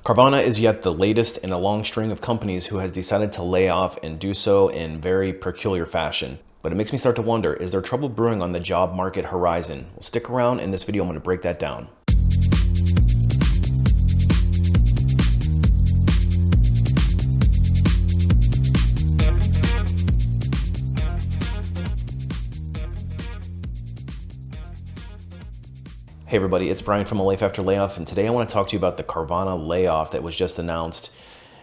Carvana is yet the latest in a long string of companies who has decided to lay off and do so in very peculiar fashion. But it makes me start to wonder, is there trouble brewing on the job market horizon? Well, stick around. In this video, I'm going to break that down. Hey everybody, it's Brian from A Life After Layoff, and today I want to talk to you about the Carvana layoff that was just announced.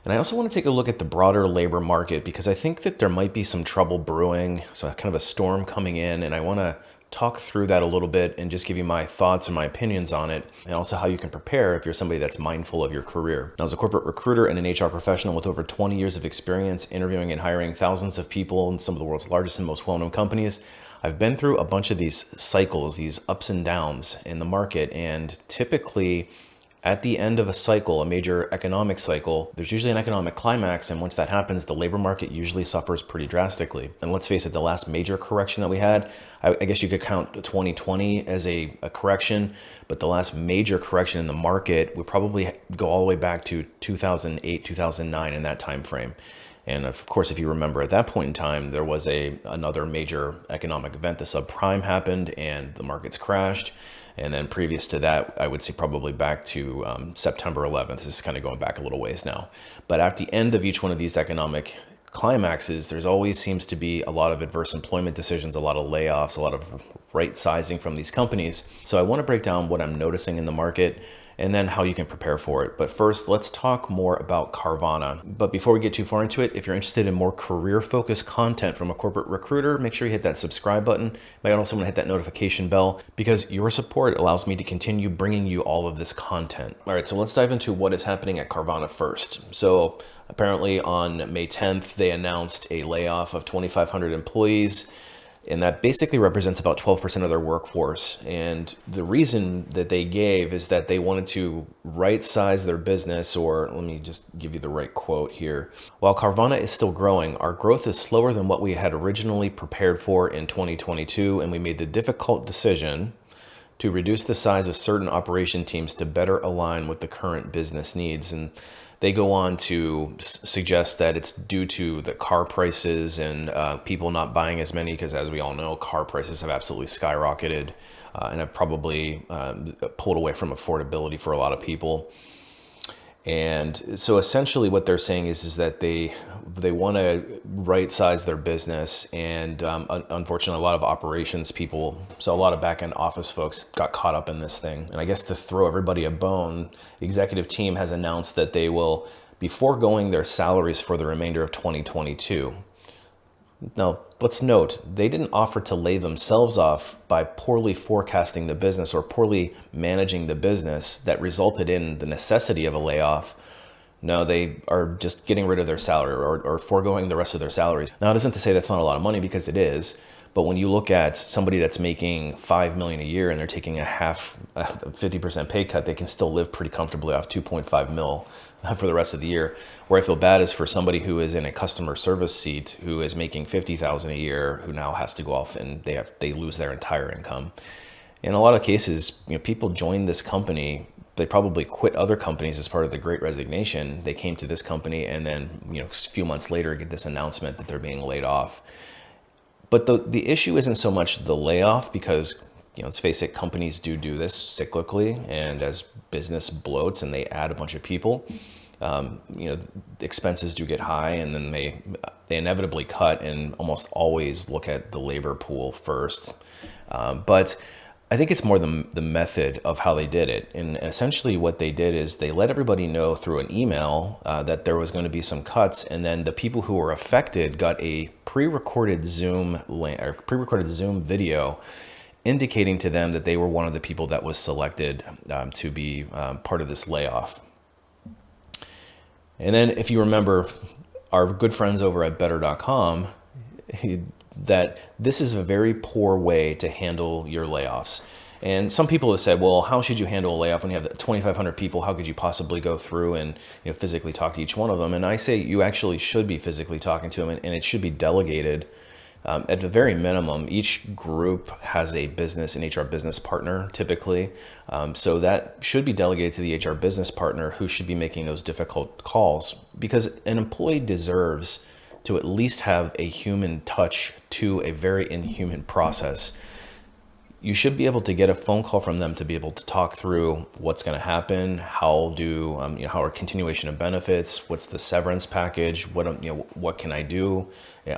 And I also want to take a look at the broader labor market because I think that there might be some trouble brewing, so kind of a storm coming in, and I want to talk through that a little bit and just give you my thoughts and my opinions on it, and also how you can prepare if you're somebody that's mindful of your career. Now, as a corporate recruiter and an HR professional with over 20 years of experience interviewing and hiring thousands of people in some of the world's largest and most well-known companies, I've been through a bunch of these cycles, these ups and downs in the market, and typically at the end of a cycle, a major economic cycle, there's usually an economic climax, and once that happens, the labor market usually suffers pretty drastically. And let's face it, the last major correction that we had, I guess you could count 2020 as a correction, but the last major correction in the market would probably go all the way back to 2008, 2009 in that time frame. And of course, if you remember, at that point in time, there was another major economic event. The subprime happened and the markets crashed. And then previous to that, I would say probably back to September 11th. This is kind of going back a little ways now. But at the end of each one of these economic climaxes, there's always seems to be a lot of adverse employment decisions, a lot of layoffs, a lot of right sizing from these companies. So I want to break down what I'm noticing in the market and then how you can prepare for it. But first, let's talk more about Carvana. But before we get too far into it, if you're interested in more career-focused content from a corporate recruiter, make sure you hit that subscribe button. You might also want to hit that notification bell because your support allows me to continue bringing you all of this content. All right, so let's dive into what is happening at Carvana first. So apparently on May 10th, they announced a layoff of 2,500 employees. And that basically represents about 12% of their workforce. And the reason that they gave is that they wanted to right size their business, or let me just give you the right quote here. While Carvana is still growing, our growth is slower than what we had originally prepared for in 2022. And we made the difficult decision to reduce the size of certain operation teams to better align with the current business needs. And they go on to suggest that it's due to the car prices and people not buying as many because, as we all know, car prices have absolutely skyrocketed and have probably pulled away from affordability for a lot of people. And so essentially what they're saying is that they want to right size their business, and unfortunately a lot of operations people, so a lot of back end office folks got caught up in this thing. And I guess to throw everybody a bone, the executive team has announced that they will be foregoing their salaries for the remainder of 2022. Now, let's note, they didn't offer to lay themselves off by poorly forecasting the business or poorly managing the business that resulted in the necessity of a layoff. No, they are just getting rid of their salary or foregoing the rest of their salaries. Now, it isn't to say that's not a lot of money, because it is. But when you look at somebody that's making $5 million a year and they're taking a 50% pay cut, they can still live pretty comfortably off $2.5 million for the rest of the year. Where I feel bad is for somebody who is in a customer service seat who is making $50,000 a year, who now has to go off and they lose their entire income. In a lot of cases, people join this company. They probably quit other companies as part of the Great Resignation. They came to this company and then, a few months later get this announcement that they're being laid off. But the issue isn't so much the layoff because, let's face it, companies do this cyclically, and as business bloats and they add a bunch of people, the expenses do get high, and then they inevitably cut and almost always look at the labor pool first. But I think it's more the method of how they did it. And essentially what they did is they let everybody know through an email that there was going to be some cuts. And then the people who were affected got a pre-recorded Zoom video indicating to them that they were one of the people that was selected to be part of this layoff. And then if you remember, our good friends over at better.com, that this is a very poor way to handle your layoffs. And some people have said, well, how should you handle a layoff when you have 2,500 people? How could you possibly go through and physically talk to each one of them? And I say you actually should be physically talking to them, and it should be delegated At the very minimum, each group has a business, an HR business partner typically. So that should be delegated to the HR business partner who should be making those difficult calls, because an employee deserves to at least have a human touch to a very inhuman process. You should be able to get a phone call from them to be able to talk through what's going to happen, how are continuation of benefits, what's the severance package, what can I do,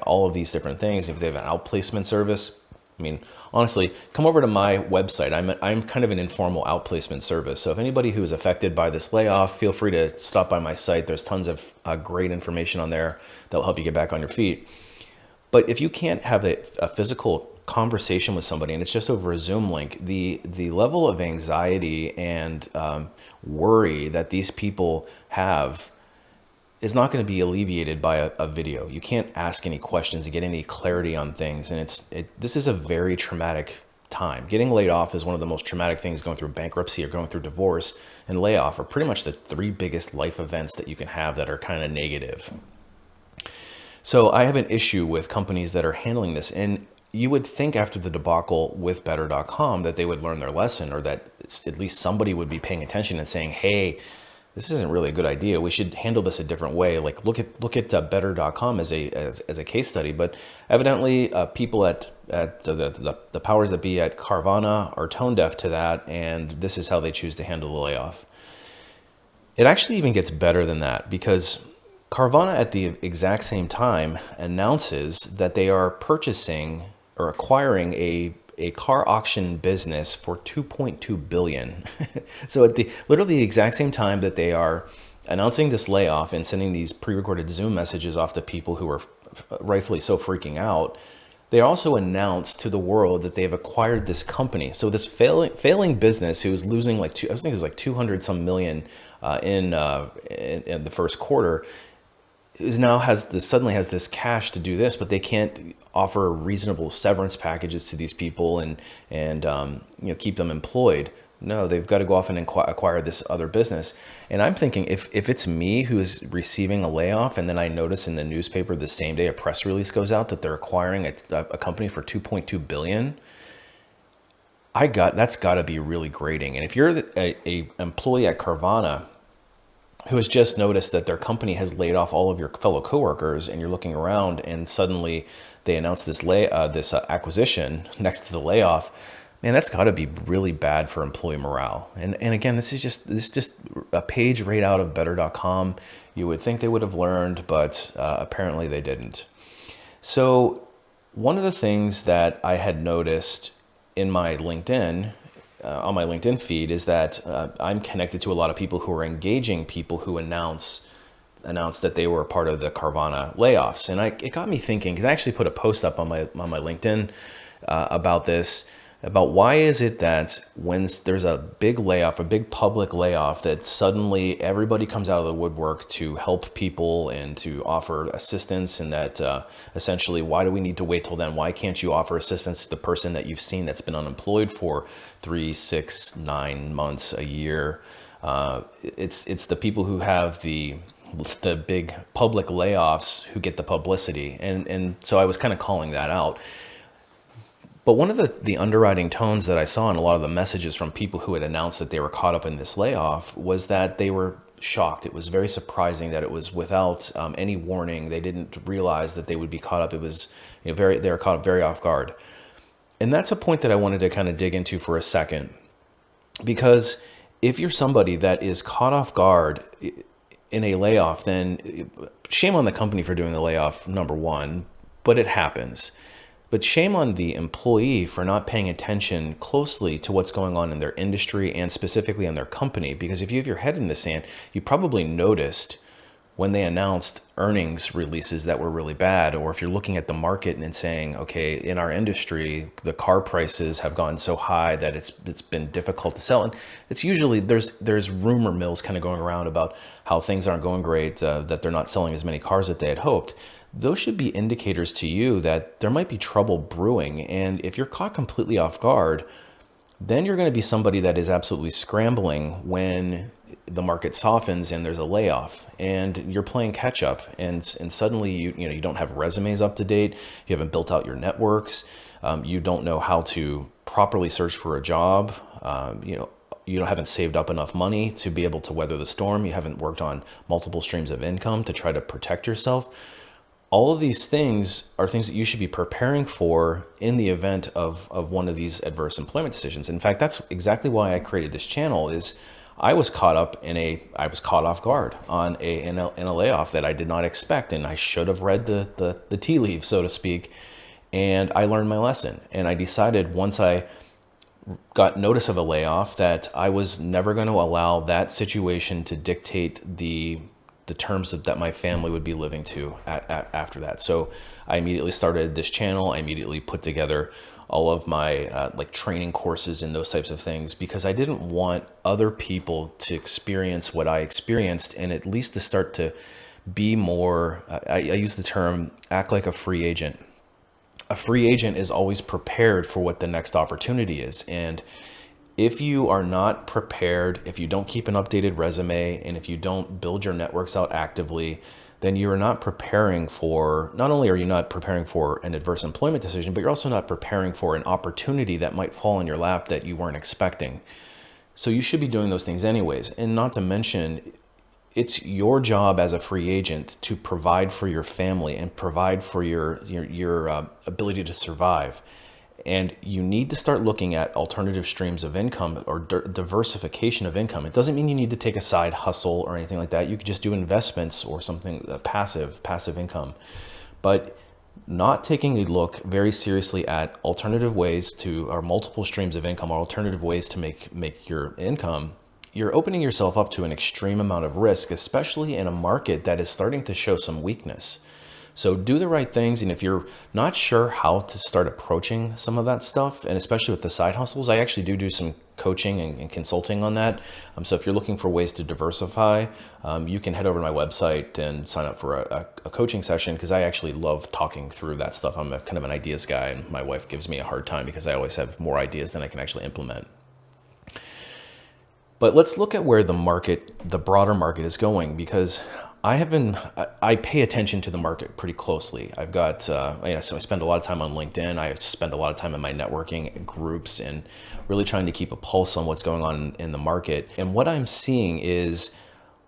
all of these different things. If they have an outplacement service, I mean, honestly, come over to my website. I'm kind of an informal outplacement service. So if anybody who is affected by this layoff, feel free to stop by my site. There's tons of great information on there that will help you get back on your feet. But if you can't have a physical conversation with somebody and it's just over a Zoom link, the level of anxiety and worry that these people have is not going to be alleviated by a video. You can't ask any questions and get any clarity on things. And this is a very traumatic time. Getting laid off is one of the most traumatic things. Going through bankruptcy or going through divorce and layoff are pretty much the three biggest life events that you can have that are kind of negative. So I have an issue with companies that are handling this. And you would think after the debacle with Better.com that they would learn their lesson, or that at least somebody would be paying attention and saying, hey, this isn't really a good idea. We should handle this a different way. Like look at Better.com as a case study. But evidently people at the powers that be at Carvana are tone deaf to that. And this is how they choose to handle the layoff. It actually even gets better than that, because Carvana at the exact same time announces that they are purchasing or acquiring a car auction business for $2.2 billion. So at literally the exact same time that they are announcing this layoff and sending these pre-recorded Zoom messages off to people who are rightfully so freaking out, they also announced to the world that they have acquired this company. So this failing business who was losing I think it was like 200 some million in the first quarter, suddenly has this cash to do this, but they can't offer reasonable severance packages to these people and keep them employed. No, they've got to go off and acquire this other business. And I'm thinking, if it's me who is receiving a layoff, and then I notice in the newspaper the same day a press release goes out that they're acquiring a company for $2.2 billion, that's got to be really grating. And if you're a employee at Carvana who has just noticed that their company has laid off all of your fellow coworkers, and you're looking around and suddenly they announce this acquisition next to the layoff, man, that's got to be really bad for employee morale. And again, this is just a page right out of Better.com. You would think they would have learned, but apparently they didn't. So one of the things that I had noticed in my LinkedIn, on my LinkedIn feed, is that I'm connected to a lot of people who are engaging people who announced that they were a part of the Carvana layoffs. And it got me thinking, because I actually put a post up on my LinkedIn about this, about why is it that when there's a big layoff, a big public layoff, that suddenly everybody comes out of the woodwork to help people and to offer assistance, and that essentially, why do we need to wait till then? Why can't you offer assistance to the person that you've seen that's been unemployed for 3, 6, 9 months, a year? It's the people who have the big public layoffs who get the publicity. And so I was kind of calling that out. But one of the underwriting tones that I saw in a lot of the messages from people who had announced that they were caught up in this layoff was that they were shocked. It was very surprising that it was without any warning. They didn't realize that they would be caught up. It was they were caught up very off guard. And that's a point that I wanted to kind of dig into for a second, because if you're somebody that is caught off guard in a layoff, then shame on the company for doing the layoff, number one, but it happens. But shame on the employee for not paying attention closely to what's going on in their industry and specifically in their company. Because if you have your head in the sand, you probably noticed when they announced earnings releases that were really bad, or if you're looking at the market and saying, okay, in our industry, the car prices have gone so high that it's been difficult to sell. And it's usually there's rumor mills kind of going around about how things aren't going great, that they're not selling as many cars that they had hoped. Those should be indicators to you that there might be trouble brewing. And if you're caught completely off guard, then you're going to be somebody that is absolutely scrambling when the market softens and there's a layoff, and you're playing catch up, and suddenly you don't have resumes up to date, you haven't built out your networks, you don't know how to properly search for a job, you haven't saved up enough money to be able to weather the storm, you haven't worked on multiple streams of income to try to protect yourself. All of these things are things that you should be preparing for in the event of one of these adverse employment decisions. In fact, that's exactly why I created this channel. Is I was caught off guard on in a layoff that I did not expect, and I should have read the tea leaves, so to speak, and I learned my lesson. And I decided once I got notice of a layoff that I was never going to allow that situation to dictate the terms that my family would be living to after that. So I immediately started this channel. I immediately put together all of my like training courses and those types of things, because I didn't want other people to experience what I experienced, and at least to start to be more, I use the term, act like a free agent. A free agent is always prepared for what the next opportunity is. And if you are not prepared, if you don't keep an updated resume, and if you don't build your networks out actively, then you're not preparing for, not only are you not preparing for an adverse employment decision, but you're also not preparing for an opportunity that might fall in your lap that you weren't expecting. So you should be doing those things anyways. And not to mention, it's your job as a free agent to provide for your family and provide for your ability to survive. And you need to start looking at alternative streams of income or diversification of income. It doesn't mean you need to take a side hustle or anything like that. You could just do investments or something, passive income. But not taking a look very seriously at alternative ways to, or multiple streams of income, or alternative ways to make your income, you're opening yourself up to an extreme amount of risk, especially in a market that is starting to show some weakness. So do the right things. And if you're not sure how to start approaching some of that stuff, and especially with the side hustles, I actually do some coaching and consulting on that. So if you're looking for ways to diversify, you can head over to my website and sign up for a coaching session, because I actually love talking through that stuff. I'm kind of an ideas guy, and my wife gives me a hard time because I always have more ideas than I can actually implement. But let's look at where the broader market is going, because I pay attention to the market pretty closely. I've got, so I spend a lot of time on LinkedIn. I spend a lot of time in my networking groups and really trying to keep a pulse on what's going on in the market. And what I'm seeing is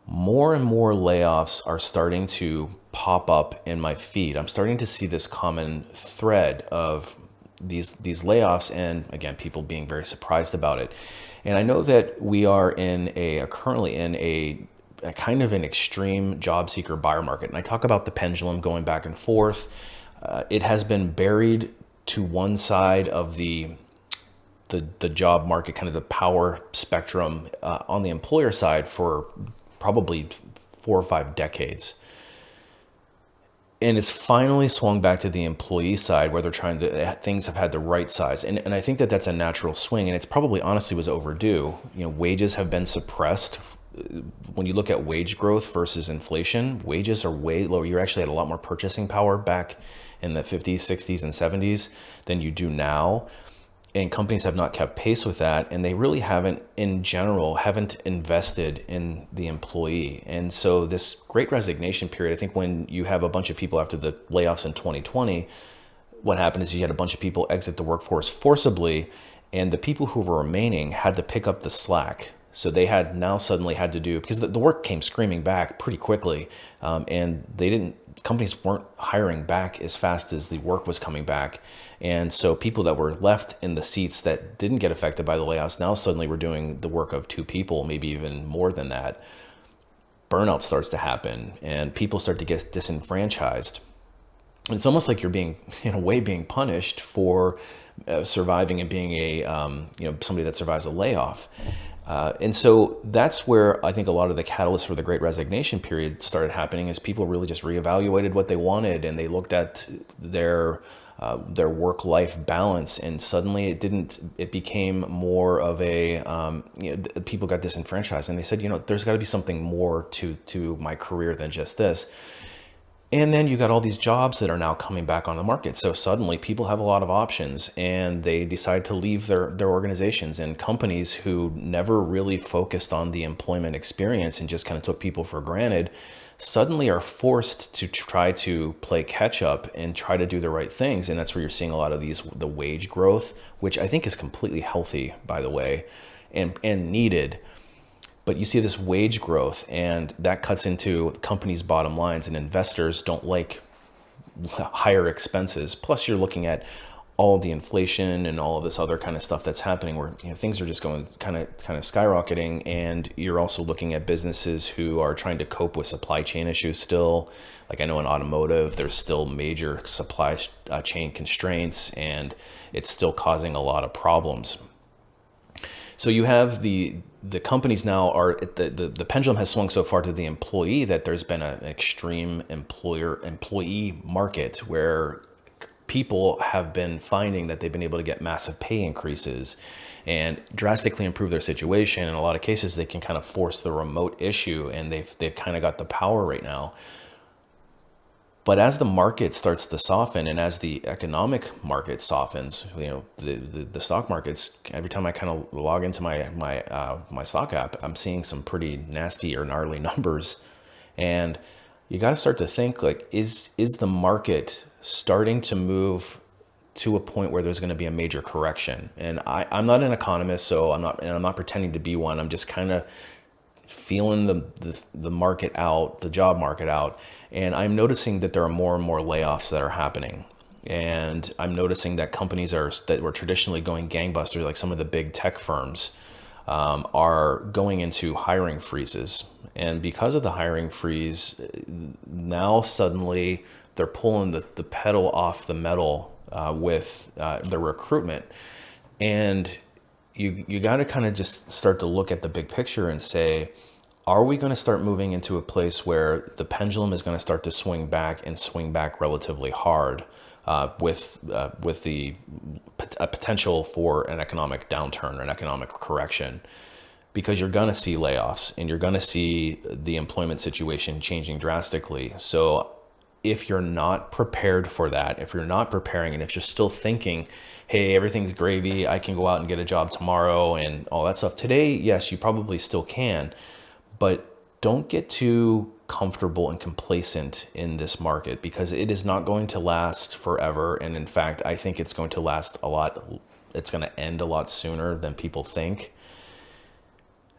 more and more layoffs are starting to pop up in my feed. I'm starting to see this common thread of these layoffs, and again, people being very surprised about it. And I know that we are currently in a kind of an extreme job seeker buyer market. And I talk about the pendulum going back and forth. It has been buried to one side of the job market, kind of the power spectrum on the employer side for probably 4 or 5 decades. And it's finally swung back to the employee side, where things have had the right size. And I think that that's a natural swing, and it's probably honestly was overdue. Wages have been suppressed. When you look at wage growth versus inflation, wages are way lower. You actually had a lot more purchasing power back in the 50s, 60s, and 70s than you do now. And companies have not kept pace with that. And they really haven't invested in the employee. And so this great resignation period, I think when you have a bunch of people after the layoffs in 2020, what happened is you had a bunch of people exit the workforce forcibly, and the people who were remaining had to pick up the slack. So they had now suddenly had to do, because the work came screaming back pretty quickly, and companies weren't hiring back as fast as the work was coming back. And so people that were left in the seats that didn't get affected by the layoffs now suddenly were doing the work of 2 people, maybe even more than that. Burnout starts to happen, and people start to get disenfranchised. And it's almost like you're being punished for surviving and being somebody that survives a layoff. And so that's where I think a lot of the catalyst for the Great Resignation period started happening, is people really just reevaluated what they wanted, and they looked at their work-life balance, and suddenly it became more of people got disenfranchised, and they said, there's got to be something more to my career than just this. And then you got all these jobs that are now coming back on the market. So suddenly people have a lot of options and they decide to leave their organizations, and companies who never really focused on the employment experience and just kind of took people for granted suddenly are forced to try to play catch up and try to do the right things. And that's where you're seeing a lot of the wage growth, which I think is completely healthy, by the way, and needed. But you see this wage growth, and that cuts into companies' bottom lines, and investors don't like higher expenses. Plus, you're looking at all the inflation and all of this other kind of stuff that's happening, where things are just going kind of skyrocketing. And you're also looking at businesses who are trying to cope with supply chain issues still. Like I know in automotive, there's still major supply chain constraints, and it's still causing a lot of problems. So you have the companies now are the pendulum has swung so far to the employee that there's been an extreme employee market where people have been finding that they've been able to get massive pay increases and drastically improve their situation. In a lot of cases, they can kind of force the remote issue, and they've kind of got the power right now. But as the market starts to soften, and as the economic market softens, the stock markets, every time I kind of log into my stock app, I'm seeing some pretty nasty or gnarly numbers. And you got to start to think, like, is the market starting to move to a point where there's going to be a major correction? And I'm not an economist, so I'm not pretending to be one. I'm just kind of feeling the market out, the job market out. And I'm noticing that there are more and more layoffs that are happening. And I'm noticing that companies that were traditionally going gangbusters, like some of the big tech firms, are going into hiring freezes. And because of the hiring freeze, now suddenly they're pulling the pedal off the metal with the recruitment. And you got to kind of just start to look at the big picture and say, are we going to start moving into a place where the pendulum is going to start to swing back relatively hard with the potential for an economic downturn or an economic correction? Because you're going to see layoffs, and you're going to see the employment situation changing drastically. So if you're not prepared for that, if you're not preparing, and if you're still thinking, hey, everything's gravy, I can go out and get a job tomorrow and all that stuff. Today, yes, you probably still can, but don't get too comfortable and complacent in this market, because it is not going to last forever. And in fact, I think it's going to last a lot. It's going to end a lot sooner than people think.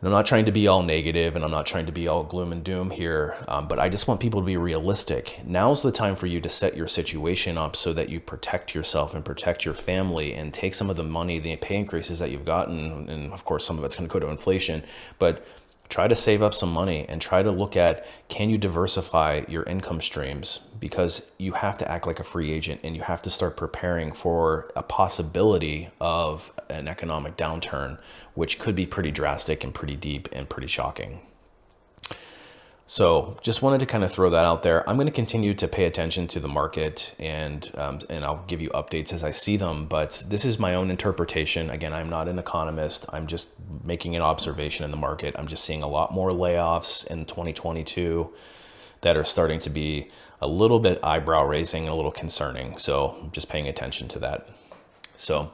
And I'm not trying to be all negative, and I'm not trying to be all gloom and doom here, but I just want people to be realistic. Now's the time for you to set your situation up so that you protect yourself and protect your family, and take some of the money, the pay increases that you've gotten, and of course some of it's going to go to inflation, but try to save up some money and try to look at, can you diversify your income streams? Because you have to act like a free agent, and you have to start preparing for a possibility of an economic downturn, which could be pretty drastic and pretty deep and pretty shocking. So just wanted to kind of throw that out there. I'm going to continue to pay attention to the market, and I'll give you updates as I see them. But this is my own interpretation. Again, I'm not an economist. I'm just making an observation in the market. I'm just seeing a lot more layoffs in 2022 that are starting to be a little bit eyebrow raising and a little concerning. So I'm just paying attention to that. So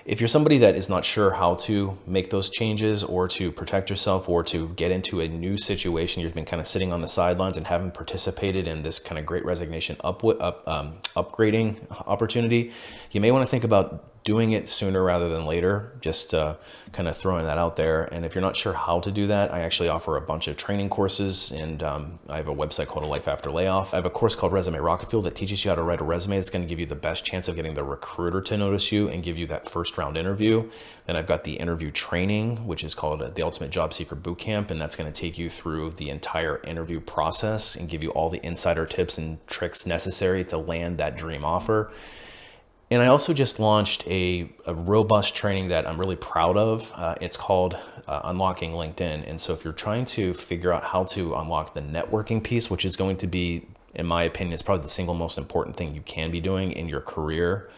if you're somebody that is not sure how to make those changes, or to protect yourself, or to get into a new situation, you've been kind of sitting on the sidelines and haven't participated in this kind of great resignation upgrading opportunity, you may want to think about doing it sooner rather than later. Just kind of throwing that out there. And if you're not sure how to do that, I actually offer a bunch of training courses, and I have a website called A Life After Layoff. I have a course called Resume Rocketfuel that teaches you how to write a resume that's going to give you the best chance of getting the recruiter to notice you and give you that first round interview. Then I've got the interview training, which is called the Ultimate Job Seeker Bootcamp, and that's going to take you through the entire interview process and give you all the insider tips and tricks necessary to land that dream offer. And I also just launched a robust training that I'm really proud of. It's called Unlocking LinkedIn. And so if you're trying to figure out how to unlock the networking piece, which is going to be, in my opinion, it's probably the single most important thing you can be doing in your career,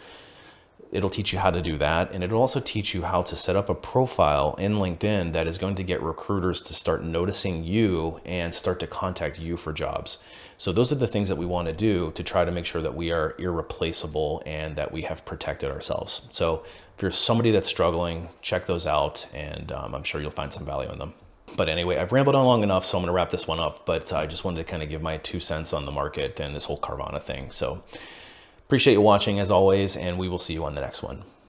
it'll teach you how to do that. And it'll also teach you how to set up a profile in LinkedIn that is going to get recruiters to start noticing you and start to contact you for jobs. So those are the things that we want to do to try to make sure that we are irreplaceable and that we have protected ourselves. So if you're somebody that's struggling, check those out, and I'm sure you'll find some value in them. But anyway, I've rambled on long enough, so I'm going to wrap this one up. But I just wanted to kind of give my 2 cents on the market and this whole Carvana thing. So appreciate you watching as always, and we will see you on the next one.